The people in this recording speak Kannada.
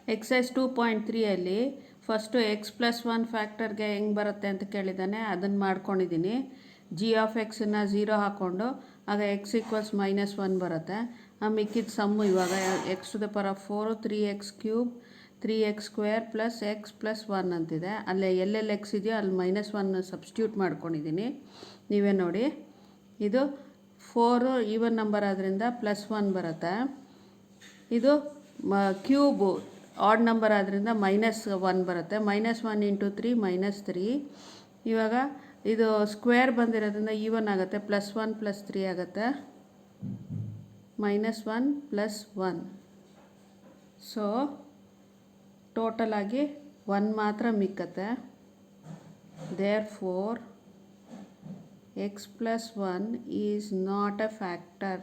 ಎಕ್ಸೈಸ್ 2.3 ಫಸ್ಟು x+1 ಫ್ಯಾಕ್ಟರ್ಗೆ ಹೆಂಗೆ ಬರುತ್ತೆ ಅಂತ ಕೇಳಿದ್ದಾನೆ, ಅದನ್ನು ಮಾಡ್ಕೊಂಡಿದ್ದೀನಿ. g(x)ನ 0 ಹಾಕ್ಕೊಂಡು ಆಗ x = -1 ಬರುತ್ತೆ. ಮಿಕ್ಕಿದ ಸಮ್ಮು ಇವಾಗ x⁴ 3x³ 3x² + x + 1 ಅಂತಿದೆ. ಅಲ್ಲೇ ಎಲ್ಲೆಲ್ಲಿ x ಇದೆಯೋ ಅಲ್ಲಿ -1 ಸಬ್ಸ್ಟಿಟ್ಯೂಟ್ ಮಾಡ್ಕೊಂಡಿದ್ದೀನಿ. ನೀವೇ ನೋಡಿ. ಇದು 4 ಈವನ್ ನಂಬರ್ ಆದ್ದರಿಂದ +1 ಬರುತ್ತೆ. ಇದು ಕ್ಯೂಬು ಆಡ್ ನಂಬರ್ ಆದ್ದರಿಂದ -1 ಬರುತ್ತೆ. -1 × 3 -3. ಇವಾಗ ಇದು ಸ್ಕ್ವೇರ್ ಬಂದಿರೋದ್ರಿಂದ ಈವನ್ ಆಗುತ್ತೆ. +1 + 3 ಆಗುತ್ತೆ. -1 + 1. ಸೊ ಟೋಟಲ್ ಆಗಿ 1 ಮಾತ್ರ ಮಿಕ್ಕತ್ತೆ. Therefore x + 1 is not a factor.